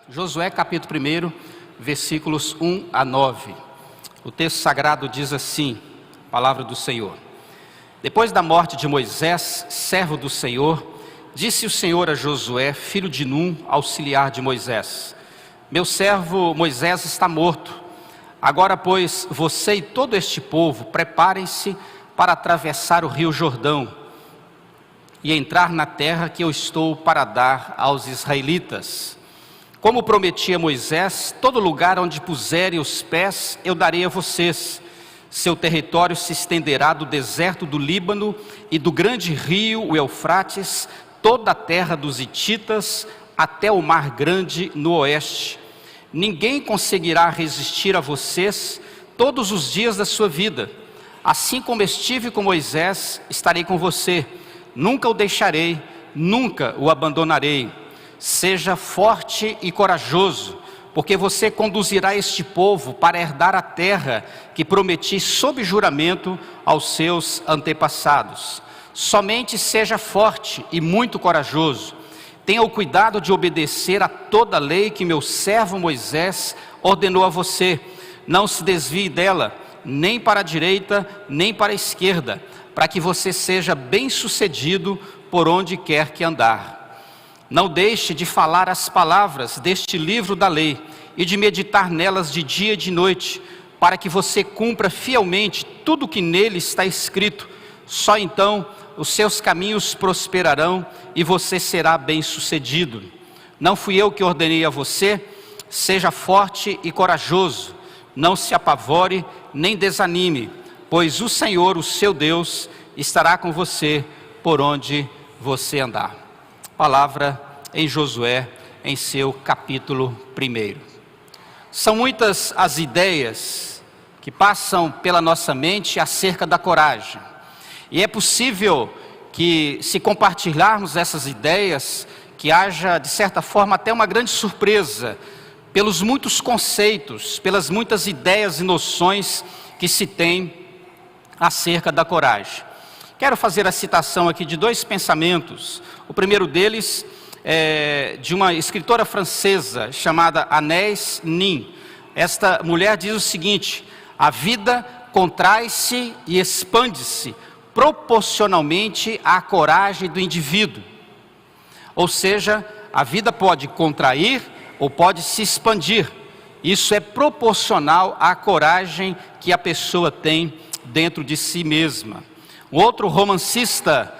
Josué capítulo 1, versículos 1 a 9. O texto sagrado diz assim, palavra do Senhor. Depois da morte de Moisés, servo do Senhor, disse o Senhor a Josué, filho de Num, auxiliar de Moisés: meu servo Moisés está morto. Agora, pois, você e todo este povo, preparem-se para atravessar o rio Jordão e entrar na terra que eu estou para dar aos israelitas. Como prometi a Moisés, todo lugar onde puserem os pés, eu darei a vocês. Seu território se estenderá do deserto do Líbano e do grande rio, o Eufrates, toda a terra dos hititas, até o mar grande no oeste. Ninguém conseguirá resistir a vocês todos os dias da sua vida. Assim como estive com Moisés, estarei com você. Nunca o deixarei, nunca o abandonarei. Seja forte e corajoso, porque você conduzirá este povo para herdar a terra que prometi sob juramento aos seus antepassados. Somente seja forte e muito corajoso. Tenha o cuidado de obedecer a toda a lei que meu servo Moisés ordenou a você. Não se desvie dela, nem para a direita, nem para a esquerda, para que você seja bem-sucedido por onde quer que andar. Não deixe de falar as palavras deste livro da lei e de meditar nelas de dia e de noite, para que você cumpra fielmente tudo o que nele está escrito. Só então os seus caminhos prosperarão e você será bem-sucedido. Não fui eu que ordenei a você? Seja forte e corajoso. Não se apavore nem desanime, pois o Senhor, o seu Deus, estará com você por onde você andar. Palavra em Josué, em seu capítulo 1. São muitas as ideias que passam pela nossa mente acerca da coragem. E é possível que, se compartilharmos essas ideias, que haja, de certa forma, até uma grande surpresa, pelos muitos conceitos, pelas muitas ideias e noções que se tem acerca da coragem. Quero fazer a citação aqui de dois pensamentos. O primeiro deles é de uma escritora francesa chamada Agnès Nin. Esta mulher diz o seguinte: a vida contrai-se e expande-se proporcionalmente à coragem do indivíduo. Ou seja, a vida pode contrair ou pode se expandir. Isso é proporcional à coragem que a pessoa tem dentro de si mesma. Um outro romancista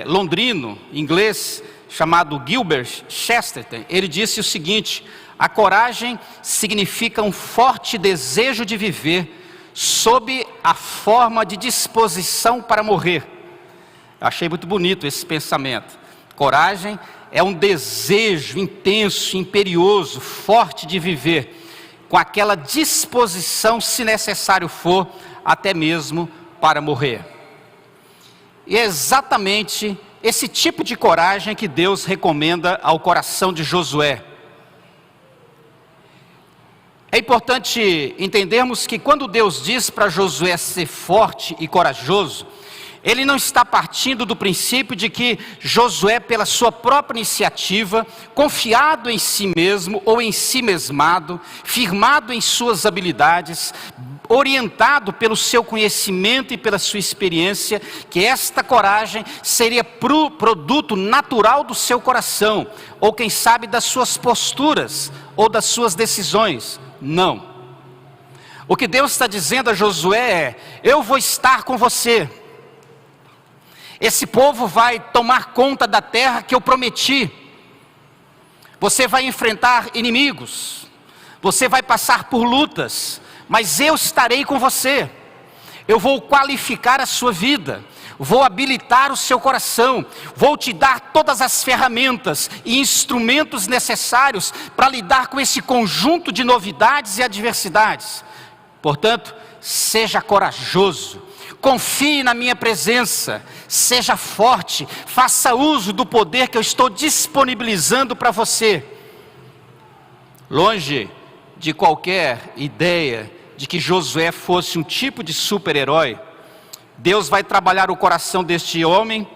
londrino, inglês, chamado Gilbert Chesterton, ele disse o seguinte: a coragem significa um forte desejo de viver sob a forma de disposição para morrer. Eu achei muito bonito esse pensamento. Coragem é um desejo intenso, imperioso, forte de viver, com aquela disposição, se necessário for, até mesmo para morrer. E é exatamente esse tipo de coragem que Deus recomenda ao coração de Josué. É importante entendermos que quando Deus diz para Josué ser forte e corajoso, Ele não está partindo do princípio de que Josué, pela sua própria iniciativa, confiado em si mesmo ou em si mesmado, firmado em suas habilidades, orientado pelo seu conhecimento e pela sua experiência, que esta coragem seria produto natural do seu coração, ou quem sabe das suas posturas, ou das suas decisões. Não. O que Deus está dizendo a Josué é: eu vou estar com você. Esse povo vai tomar conta da terra que eu prometi. Você vai enfrentar inimigos, você vai passar por lutas, mas eu estarei com você. Eu vou qualificar a sua vida, vou habilitar o seu coração, vou te dar todas as ferramentas e instrumentos necessários para lidar com esse conjunto de novidades e adversidades. Portanto, seja corajoso, confie na minha presença, seja forte, faça uso do poder que eu estou disponibilizando para você. Longe de qualquer ideia de que Josué fosse um tipo de super-herói, Deus vai trabalhar o coração deste homem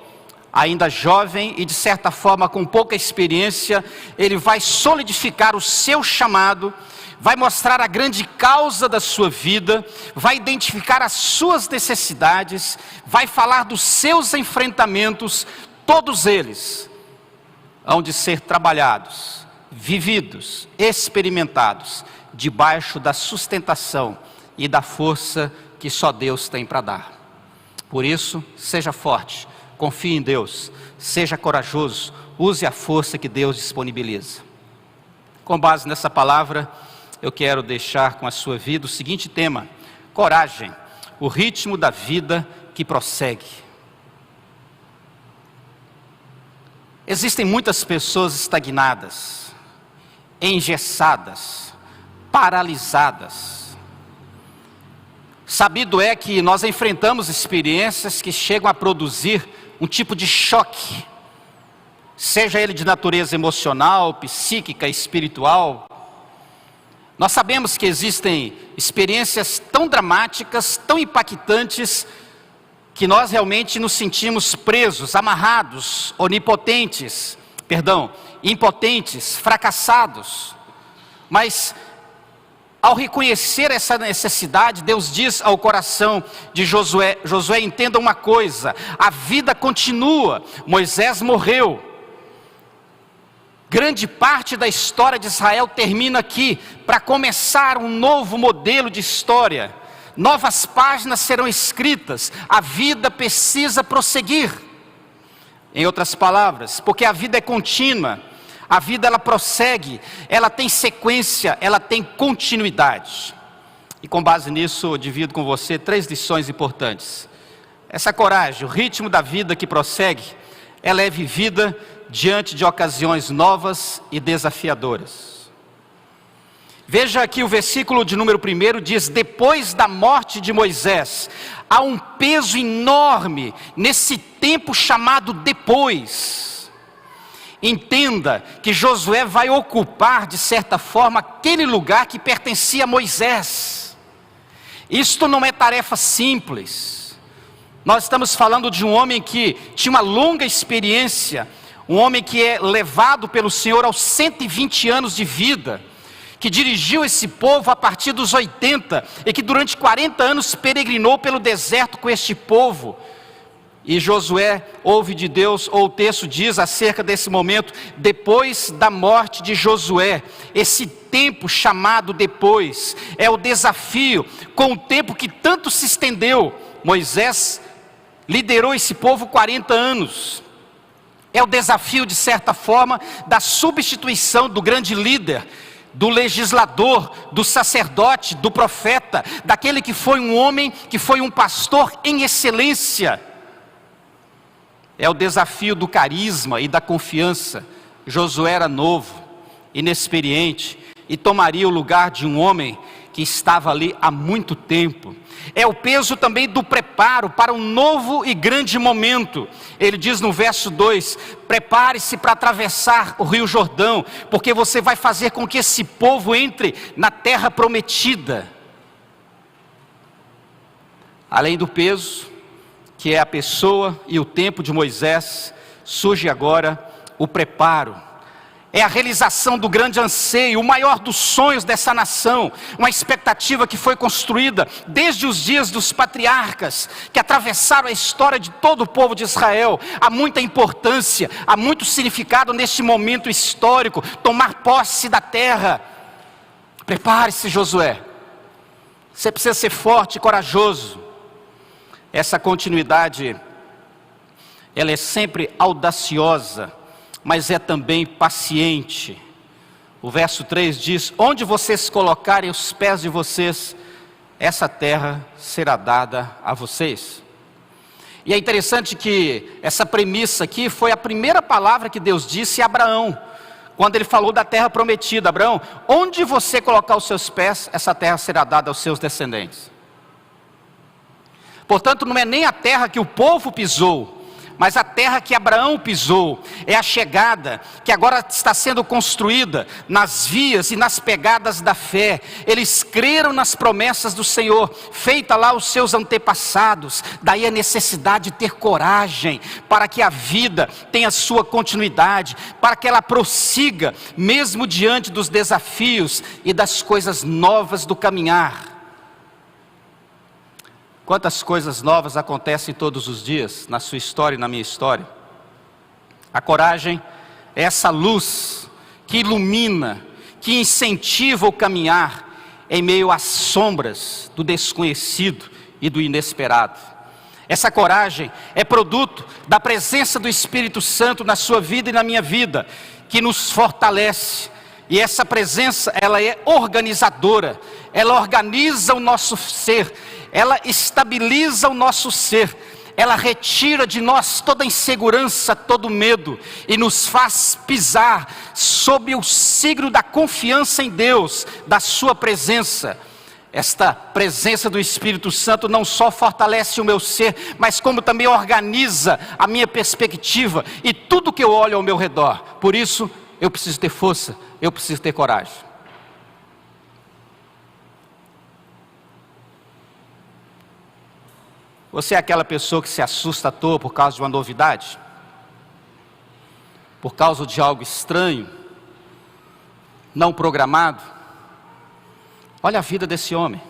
ainda jovem e de certa forma com pouca experiência, ele vai solidificar o seu chamado, vai mostrar a grande causa da sua vida, vai identificar as suas necessidades, vai falar dos seus enfrentamentos, todos eles hão de ser trabalhados, vividos, experimentados, debaixo da sustentação e da força que só Deus tem para dar. Por isso, seja forte, confie em Deus, seja corajoso, use a força que Deus disponibiliza. Com base nessa palavra, eu quero deixar com a sua vida o seguinte tema: coragem, o ritmo da vida que prossegue. Existem muitas pessoas estagnadas, engessadas, paralisadas. Sabido é que nós enfrentamos experiências que chegam a produzir um tipo de choque, seja ele de natureza emocional, psíquica, espiritual. Nós sabemos que existem experiências tão dramáticas, tão impactantes, que nós realmente nos sentimos presos, amarrados, impotentes, fracassados. Mas ao reconhecer essa necessidade, Deus diz ao coração de Josué: Josué, entenda uma coisa, a vida continua. Moisés morreu. Grande parte da história de Israel termina aqui, para começar um novo modelo de história. Novas páginas serão escritas, a vida precisa prosseguir. Em outras palavras, porque a vida é contínua, a vida ela prossegue, ela tem sequência, ela tem continuidade. E com base nisso, eu divido com você 3 lições importantes. Essa coragem, o ritmo da vida que prossegue, ela é vivida diante de ocasiões novas e desafiadoras. Veja aqui o versículo de número 1 diz: depois da morte de Moisés, há um peso enorme nesse tempo chamado depois. Entenda que Josué vai ocupar de certa forma aquele lugar que pertencia a Moisés. Isto não é tarefa simples. Nós estamos falando de um homem que tinha uma longa experiência, um homem que é levado pelo Senhor aos 120 anos de vida, que dirigiu esse povo a partir dos 80, e que durante 40 anos peregrinou pelo deserto com este povo. E Josué ouve de Deus, ou o texto diz acerca desse momento, depois da morte de Josué, esse tempo chamado depois, é o desafio, com o tempo que tanto se estendeu. Moisés liderou esse povo 40 anos, é o desafio de certa forma, da substituição do grande líder, do legislador, do sacerdote, do profeta, daquele que foi um homem, que foi um pastor em excelência. É o desafio do carisma e da confiança. Josué era novo, inexperiente, e tomaria o lugar de um homem que estava ali há muito tempo. É o peso também do preparo para um novo e grande momento. Ele diz no verso 2, prepare-se para atravessar o rio Jordão, porque você vai fazer com que esse povo entre na terra prometida. Além do peso, que é a pessoa e o tempo de Moisés, surge agora o preparo. É a realização do grande anseio, o maior dos sonhos dessa nação, uma expectativa que foi construída desde os dias dos patriarcas, que atravessaram a história de todo o povo de Israel. Há muita importância, há muito significado neste momento histórico, tomar posse da terra. Prepare-se, Josué, você precisa ser forte e corajoso. Essa continuidade, ela é sempre audaciosa, mas é também paciente. O verso 3 diz: onde vocês colocarem os pés de vocês, essa terra será dada a vocês. E é interessante que essa premissa aqui foi a primeira palavra que Deus disse a Abraão, quando ele falou da terra prometida. Abraão, onde você colocar os seus pés, essa terra será dada aos seus descendentes. Portanto, não é nem a terra que o povo pisou, mas a terra que Abraão pisou é a chegada que agora está sendo construída nas vias e nas pegadas da fé. Eles creram nas promessas do Senhor, feita lá os seus antepassados. Daí a necessidade de ter coragem, para que a vida tenha sua continuidade, para que ela prossiga, mesmo diante dos desafios e das coisas novas do caminhar. Quantas coisas novas acontecem todos os dias, na sua história e na minha história. A coragem é essa luz que ilumina, que incentiva o caminhar em meio às sombras do desconhecido e do inesperado. Essa coragem é produto da presença do Espírito Santo na sua vida e na minha vida, que nos fortalece. E essa presença, ela é organizadora, ela organiza o nosso ser, ela estabiliza o nosso ser, ela retira de nós toda insegurança, todo medo, e nos faz pisar sob o signo da confiança em Deus, da sua presença. Esta presença do Espírito Santo não só fortalece o meu ser, mas como também organiza a minha perspectiva e tudo que eu olho ao meu redor. Por isso, eu preciso ter força, eu preciso ter coragem. Você é aquela pessoa que se assusta à toa por causa de uma novidade? Por causa de algo estranho, não programado? Olha a vida desse homem.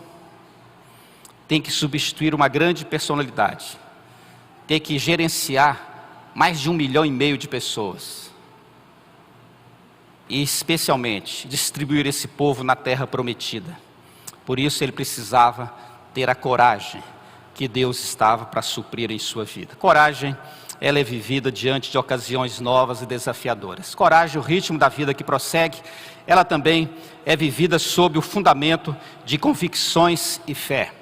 Tem que substituir uma grande personalidade. Tem que gerenciar mais de 1,5 milhão de pessoas. E especialmente distribuir esse povo na terra prometida. Por isso ele precisava ter a coragem que Deus estava para suprir em sua vida. Coragem, ela é vivida diante de ocasiões novas e desafiadoras. Coragem, o ritmo da vida que prossegue, ela também é vivida sob o fundamento de convicções e fé.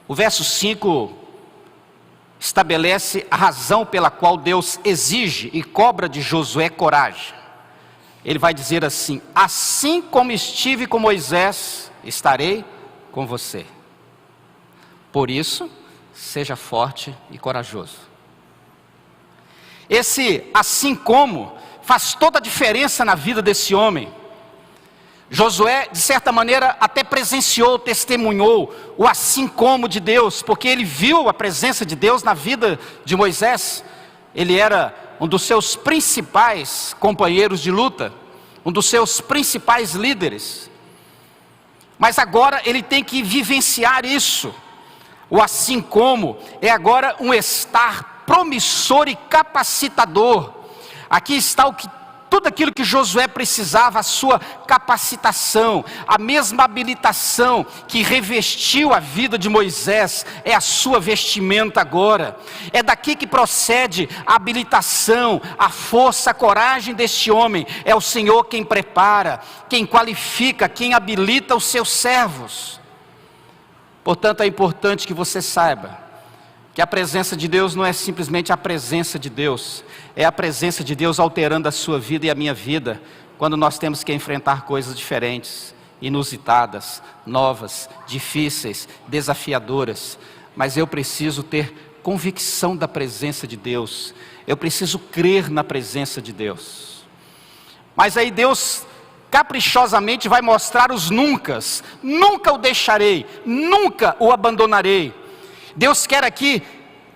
O verso 5 estabelece a razão pela qual Deus exige e cobra de Josué coragem. Ele vai dizer assim: assim como estive com Moisés, estarei com você. Por isso, seja forte e corajoso. Esse assim como faz toda a diferença na vida desse homem. Josué, de certa maneira, até presenciou, testemunhou o assim como de Deus, porque ele viu a presença de Deus na vida de Moisés. Ele era um dos seus principais companheiros de luta, um dos seus principais líderes. Mas agora ele tem que vivenciar isso. O assim como é agora um estar promissor e capacitador. Aqui está tudo aquilo que Josué precisava, a sua capacitação, a mesma habilitação que revestiu a vida de Moisés, é a sua vestimenta agora. É daqui que procede a habilitação, a força, a coragem deste homem. É o Senhor quem prepara, quem qualifica, quem habilita os seus servos. Portanto, é importante que você saiba que a presença de Deus não é simplesmente a presença de Deus, é a presença de Deus alterando a sua vida e a minha vida, quando nós temos que enfrentar coisas diferentes, inusitadas, novas, difíceis, desafiadoras. Mas eu preciso ter convicção da presença de Deus, eu preciso crer na presença de Deus. Mas aí Deus caprichosamente vai mostrar os nuncas: nunca o deixarei, nunca o abandonarei. Deus quer aqui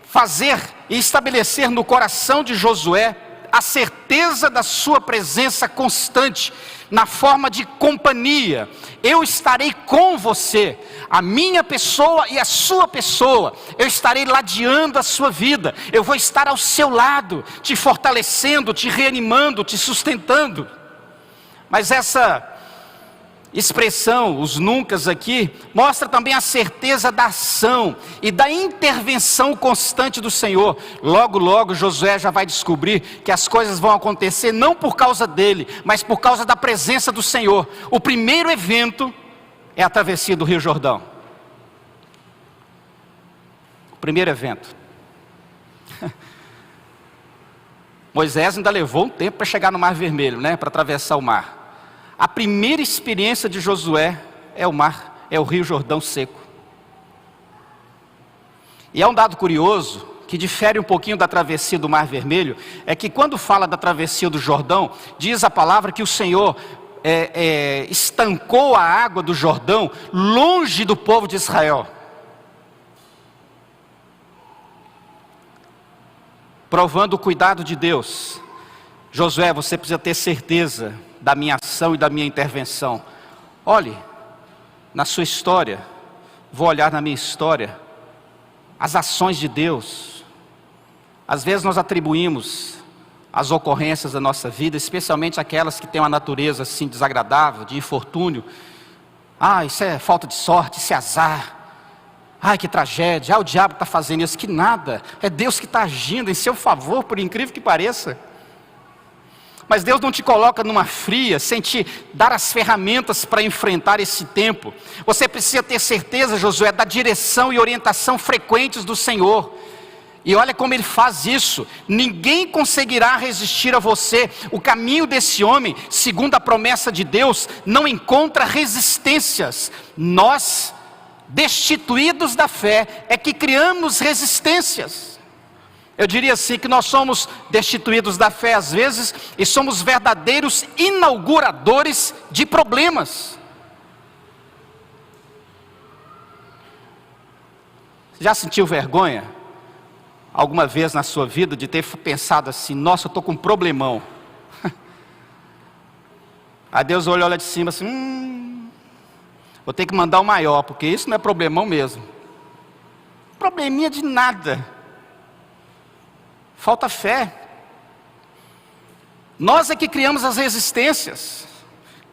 fazer e estabelecer no coração de Josué a certeza da sua presença constante, na forma de companhia. Eu estarei com você, a minha pessoa e a sua pessoa, eu estarei ladeando a sua vida, eu vou estar ao seu lado, te fortalecendo, te reanimando, te sustentando. Mas essa expressão, os nuncas aqui, mostra também a certeza da ação e da intervenção constante do Senhor. Logo, logo Josué já vai descobrir que as coisas vão acontecer não por causa dele, mas por causa da presença do Senhor. O primeiro evento é a travessia do Rio Jordão. O primeiro evento. Moisés ainda levou um tempo para chegar no Mar Vermelho, né? Para atravessar o mar. A primeira experiência de Josué é o mar, é o Rio Jordão seco. E é um dado curioso, que difere um pouquinho da travessia do Mar Vermelho, é que quando fala da travessia do Jordão, diz a palavra que o Senhor estancou a água do Jordão longe do povo de Israel. Provando o cuidado de Deus. Josué, você precisa ter certeza da minha ação e da minha intervenção. Olhe na sua história, vou olhar na minha história, as ações de Deus. Às vezes nós atribuímos as ocorrências da nossa vida, especialmente aquelas que têm uma natureza assim desagradável, de infortúnio. Isso é falta de sorte, isso é azar. Que tragédia, o diabo está fazendo isso. Que nada, é Deus que está agindo em seu favor, por incrível que pareça. Mas Deus não te coloca numa fria, sem te dar as ferramentas para enfrentar esse tempo. Você precisa ter certeza, Josué, da direção e orientação frequentes do Senhor. E olha como ele faz isso. Ninguém conseguirá resistir a você. O caminho desse homem, segundo a promessa de Deus, não encontra resistências. Nós, destituídos da fé, é que criamos resistências. Eu diria assim, que nós somos destituídos da fé às vezes, e somos verdadeiros inauguradores de problemas. Já sentiu vergonha alguma vez na sua vida de ter pensado assim: nossa, eu estou com um problemão? Aí Deus olha lá de cima assim: vou ter que mandar o maior, porque isso não é problemão mesmo. Probleminha de nada. Falta fé. Nós é que criamos as resistências.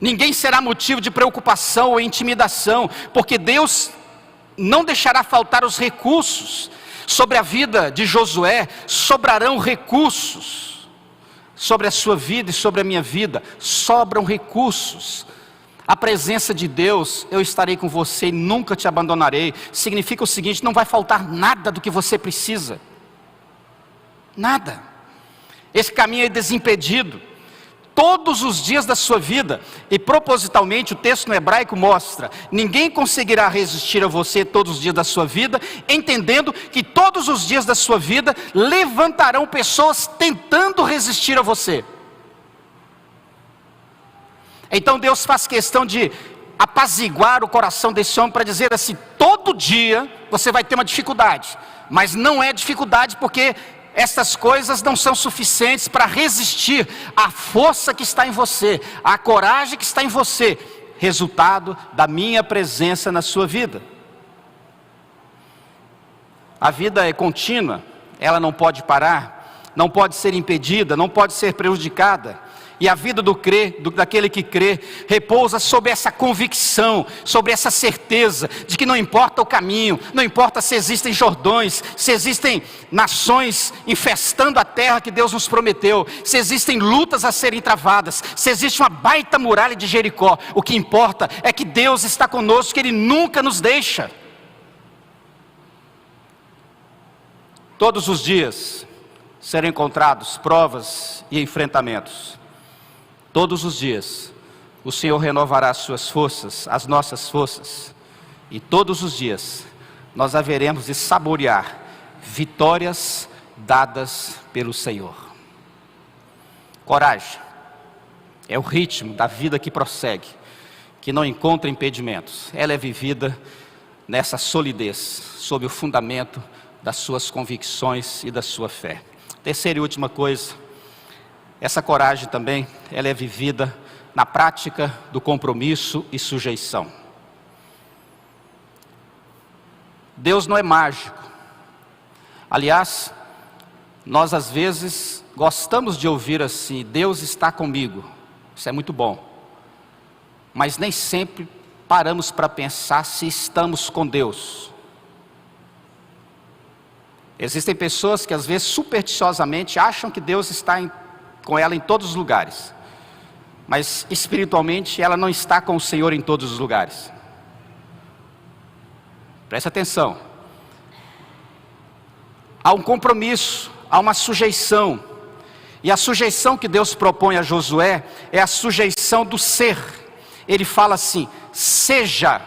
Ninguém será motivo de preocupação ou intimidação, porque Deus não deixará faltar os recursos. Sobre a vida de Josué sobrarão recursos. Sobre a sua vida e sobre a minha vida sobram recursos. A presença de Deus: eu estarei com você e nunca te abandonarei, significa o seguinte: não vai faltar nada do que você precisa. Nada. Esse caminho é desimpedido. Todos os dias da sua vida. E propositalmente o texto no hebraico mostra: ninguém conseguirá resistir a você todos os dias da sua vida, entendendo que todos os dias da sua vida levantarão pessoas tentando resistir a você. Então Deus faz questão de apaziguar o coração desse homem para dizer assim: todo dia você vai ter uma dificuldade, mas não é dificuldade porque estas coisas não são suficientes para resistir à força que está em você, à coragem que está em você, resultado da minha presença na sua vida. A vida é contínua, ela não pode parar, não pode ser impedida, não pode ser prejudicada. E a vida daquele que crê, repousa sobre essa convicção, sobre essa certeza, de que não importa o caminho, não importa se existem Jordões, se existem nações infestando a terra que Deus nos prometeu, se existem lutas a serem travadas, se existe uma baita muralha de Jericó, o que importa é que Deus está conosco, que Ele nunca nos deixa. Todos os dias serão encontrados provas e enfrentamentos. Todos os dias o Senhor renovará as suas forças, as nossas forças, e todos os dias nós haveremos de saborear vitórias dadas pelo Senhor. Coragem é o ritmo da vida que prossegue, que não encontra impedimentos. Ela é vivida nessa solidez, sob o fundamento das suas convicções e da sua fé. Terceira e última coisa: essa coragem também, ela é vivida na prática do compromisso e sujeição. Deus não é mágico. Aliás, nós às vezes gostamos de ouvir assim: Deus está comigo. Isso é muito bom. Mas nem sempre paramos para pensar se estamos com Deus. Existem pessoas que às vezes supersticiosamente acham que Deus está com ela em todos os lugares, mas espiritualmente ela não está com o Senhor em todos os lugares. Preste atenção. Há um compromisso, há uma sujeição, e a sujeição que Deus propõe a Josué é a sujeição do ser. Ele fala assim: seja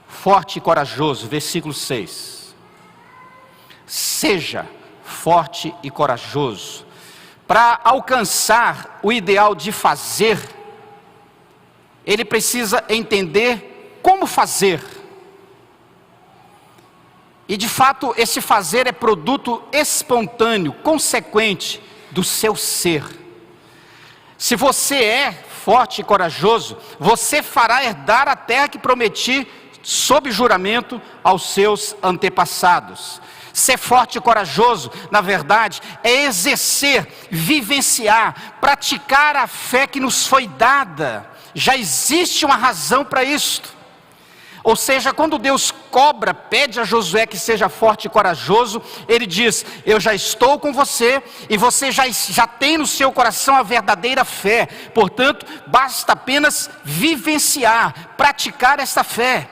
forte e corajoso, versículo 6. Seja forte e corajoso. Para alcançar o ideal de fazer, ele precisa entender como fazer. E de fato, esse fazer é produto espontâneo, consequente do seu ser. Se você é forte e corajoso, você fará herdar a terra que prometi sob juramento aos seus antepassados. Ser forte e corajoso, na verdade, é exercer, vivenciar, praticar a fé que nos foi dada. Já existe uma razão para isto. Ou seja, quando Deus pede a Josué que seja forte e corajoso, Ele diz: eu já estou com você, e você já tem no seu coração a verdadeira fé. Portanto, basta apenas vivenciar, praticar esta fé.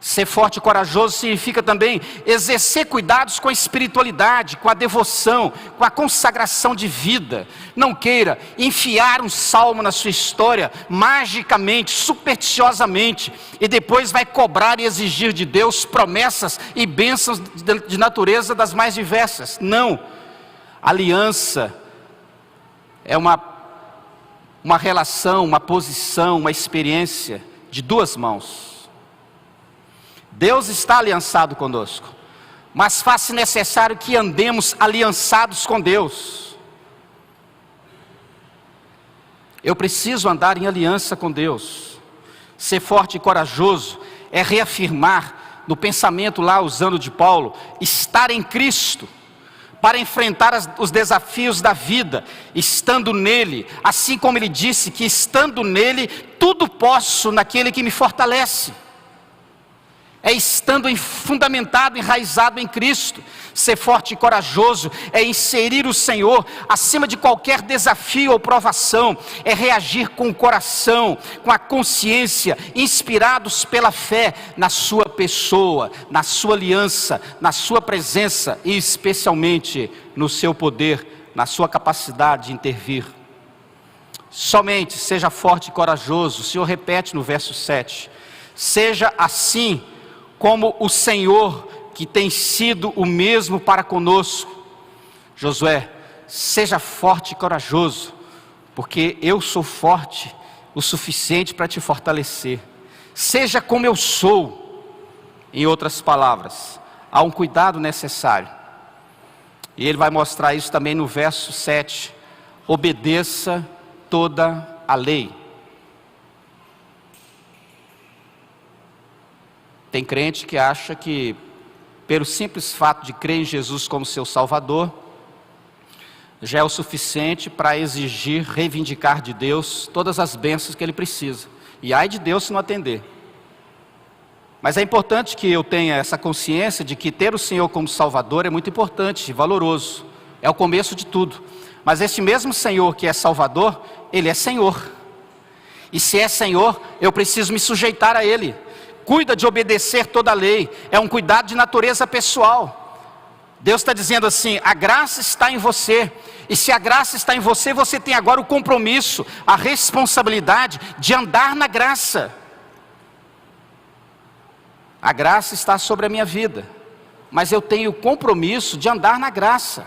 Ser forte e corajoso significa também exercer cuidados com a espiritualidade, com a devoção, com a consagração de vida. Não queira enfiar um salmo na sua história, magicamente, supersticiosamente, e depois vai cobrar e exigir de Deus promessas e bênçãos de natureza das mais diversas. Não. Aliança é uma relação, uma posição, uma experiência de duas mãos. Deus está aliançado conosco, mas faz-se necessário que andemos aliançados com Deus. Eu preciso andar em aliança com Deus. Ser forte e corajoso é reafirmar no pensamento lá, usando de Paulo, estar em Cristo, para enfrentar os desafios da vida, estando nele, assim como ele disse que estando nele, tudo posso naquele que me fortalece. É estando fundamentado, enraizado em Cristo. Ser forte e corajoso é inserir o Senhor acima de qualquer desafio ou provação. É reagir com o coração, com a consciência, inspirados pela fé na sua pessoa, na sua aliança, na sua presença e especialmente no seu poder, na sua capacidade de intervir. Somente seja forte e corajoso. O Senhor repete no verso 7. Seja assim como o Senhor, que tem sido o mesmo para conosco. Josué, seja forte e corajoso, porque eu sou forte o suficiente para te fortalecer. Seja como eu sou. Em outras palavras, há um cuidado necessário. E ele vai mostrar isso também no verso 7. Obedeça toda a lei. Tem crente que acha que, pelo simples fato de crer em Jesus como seu Salvador, já é o suficiente para exigir, reivindicar de Deus todas as bênçãos que ele precisa. E ai de Deus se não atender. Mas é importante que eu tenha essa consciência de que ter o Senhor como Salvador é muito importante e valoroso. É o começo de tudo. Mas esse mesmo Senhor que é Salvador, Ele é Senhor. E se é Senhor, eu preciso me sujeitar a Ele. Cuida de obedecer toda a lei, é um cuidado de natureza pessoal. Deus está dizendo assim: a graça está em você, e se a graça está em você, você tem agora o compromisso, a responsabilidade de andar na graça. A graça está sobre a minha vida, mas eu tenho o compromisso de andar na graça.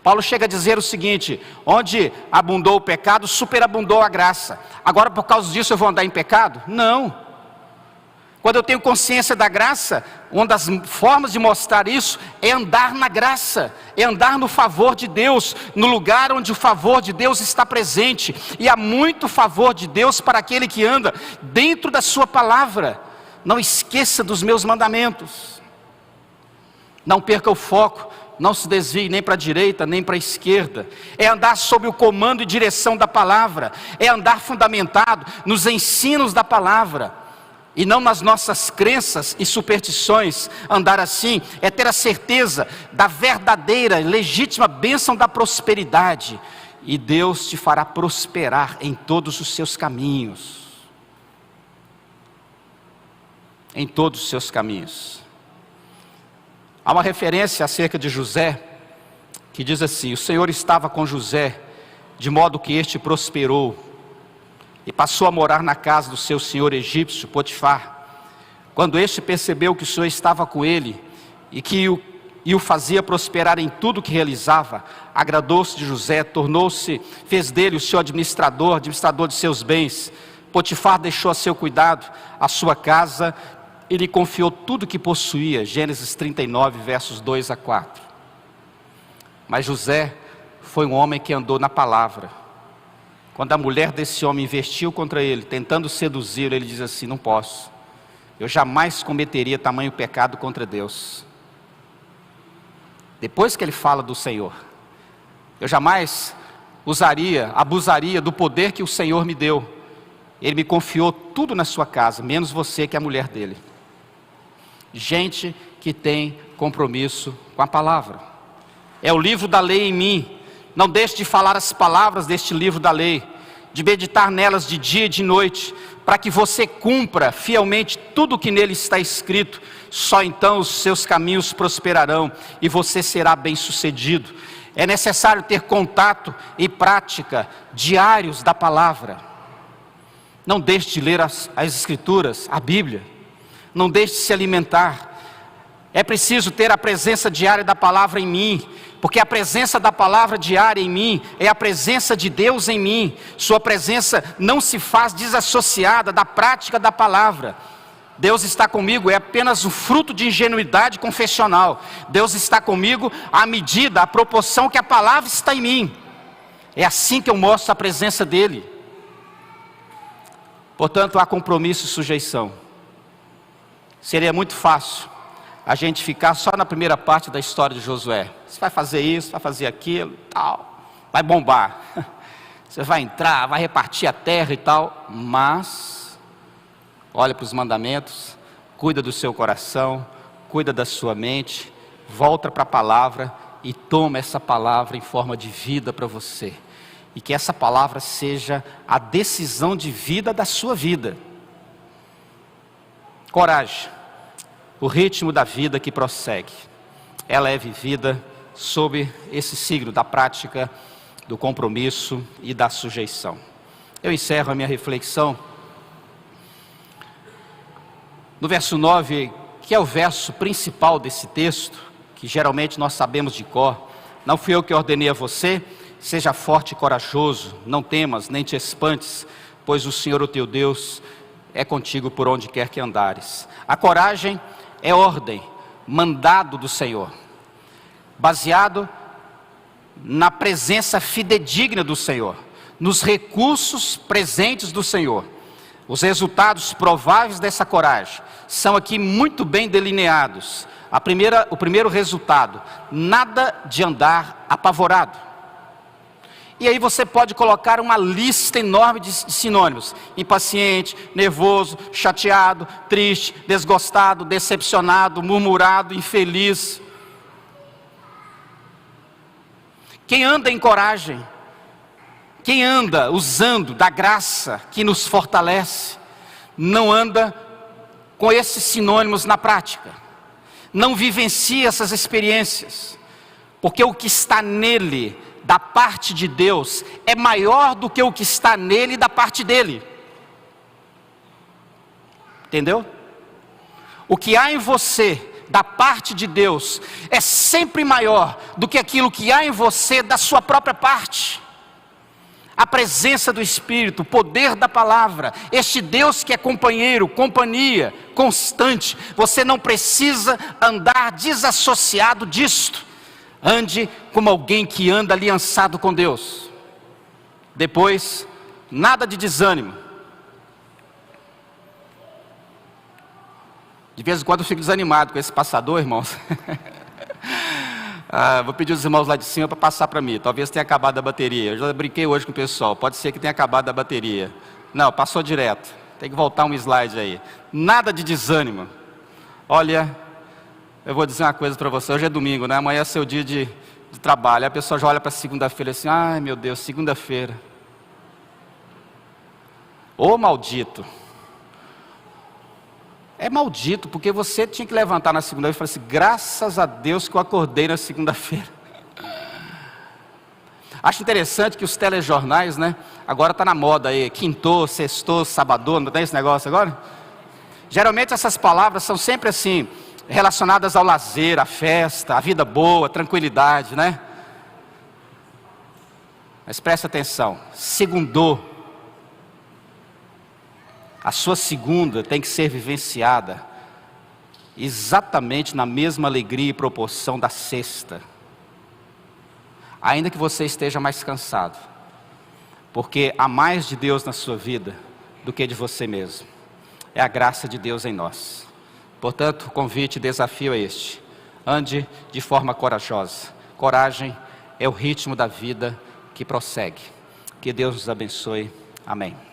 Paulo chega a dizer o seguinte: onde abundou o pecado, superabundou a graça. Agora por causa disso eu vou andar em pecado? Não. Quando eu tenho consciência da graça, uma das formas de mostrar isso é andar na graça, é andar no favor de Deus, no lugar onde o favor de Deus está presente. E há muito favor de Deus para aquele que anda dentro da sua palavra. Não esqueça dos meus mandamentos. Não perca o foco, não se desvie nem para a direita, nem para a esquerda. É andar sob o comando e direção da palavra. É andar fundamentado nos ensinos da palavra. E não nas nossas crenças e superstições. Andar assim é ter a certeza da verdadeira, legítima bênção da prosperidade. E Deus te fará prosperar em todos os seus caminhos. Em todos os seus caminhos. Há uma referência acerca de José, que diz assim: o Senhor estava com José, de modo que este prosperou, e passou a morar na casa do seu senhor egípcio, Potifar. Quando este percebeu que o Senhor estava com ele, e o fazia prosperar em tudo que realizava, agradou-se de José, fez dele o seu administrador de seus bens. Potifar deixou a seu cuidado a sua casa e lhe confiou tudo que possuía. Gênesis 39, versos 2 a 4. Mas José foi um homem que andou na palavra. Quando a mulher desse homem investiu contra ele, tentando seduzi-lo, ele diz assim: não posso, eu jamais cometeria tamanho pecado contra Deus. Depois que ele fala do Senhor, eu jamais abusaria do poder que o Senhor me deu. Ele me confiou tudo na sua casa, menos você, que é a mulher dele. Gente que tem compromisso com a palavra. É o livro da lei em mim. Não deixe de falar as palavras deste livro da lei, de meditar nelas de dia e de noite, para que você cumpra fielmente tudo o que nele está escrito. Só então os seus caminhos prosperarão e você será bem-sucedido. É necessário ter contato e prática diários da palavra. Não deixe de ler as Escrituras, a Bíblia. Não deixe de se alimentar. É preciso ter a presença diária da palavra em mim, porque a presença da palavra diária em mim é a presença de Deus em mim. Sua presença não se faz desassociada da prática da palavra. Deus está comigo é apenas o fruto de ingenuidade confessional. Deus está comigo à medida, à proporção que a palavra está em mim. É assim que eu mostro a presença dEle. Portanto, há compromisso e sujeição. Seria muito fácil a gente ficar só na primeira parte da história de Josué. Você vai fazer isso, vai fazer aquilo, tal, vai bombar. Você vai entrar, vai repartir a terra e tal, mas olha para os mandamentos, cuida do seu coração, cuida da sua mente, volta para a palavra e toma essa palavra em forma de vida para você. E que essa palavra seja a decisão de vida da sua vida. Coragem, o ritmo da vida que prossegue. Ela é vivida sob esse signo da prática, do compromisso e da sujeição. Eu encerro a minha reflexão no verso 9, que é o verso principal desse texto, que geralmente nós sabemos de cor. Não fui eu que ordenei a você, seja forte e corajoso, não temas, nem te espantes, pois o Senhor, o teu Deus, é contigo por onde quer que andares. A coragem é ordem, mandado do Senhor, baseado na presença fidedigna do Senhor, nos recursos presentes do Senhor. Os resultados prováveis dessa coragem são aqui muito bem delineados. O primeiro resultado: nada de andar apavorado. E aí você pode colocar uma lista enorme de sinônimos: impaciente, nervoso, chateado, triste, desgostado, decepcionado, murmurado, infeliz. Quem anda em coragem, quem anda usando da graça que nos fortalece, não anda com esses sinônimos na prática, não vivencia essas experiências, porque o que está nele, da parte de Deus, é maior do que o que está nele da parte dele. Entendeu? O que há em você da parte de Deus é sempre maior do que aquilo que há em você da sua própria parte. A presença do Espírito, o poder da palavra, este Deus que é companheiro, companhia constante. Você não precisa andar desassociado disto. Ande como alguém que anda aliançado com Deus. Depois, nada de desânimo. De vez em quando eu fico desanimado com esse passador, irmãos. Vou pedir aos irmãos lá de cima para passar para mim. Talvez tenha acabado a bateria. Eu já brinquei hoje com o pessoal. Pode ser que tenha acabado a bateria. Não, passou direto. Tem que voltar um slide aí. Nada de desânimo. Olha, eu vou dizer uma coisa para você. Hoje é domingo, né? Amanhã é seu dia de trabalho. Aí a pessoa já olha para segunda-feira assim: ai meu Deus, segunda-feira. Ô maldito. É maldito, porque você tinha que levantar na segunda-feira e falar assim: graças a Deus que eu acordei na segunda-feira. Acho interessante que os telejornais, né? Agora está na moda aí, quintou, sextou, sabadou, não tem esse negócio agora? Geralmente essas palavras são sempre assim, relacionadas ao lazer, à festa, à vida boa, tranquilidade, né? Mas presta atenção, segundou. A sua segunda tem que ser vivenciada exatamente na mesma alegria e proporção da sexta. Ainda que você esteja mais cansado, porque há mais de Deus na sua vida do que de você mesmo. É a graça de Deus em nós. Portanto, o convite e desafio é este: ande de forma corajosa. Coragem é o ritmo da vida que prossegue. Que Deus nos abençoe. Amém.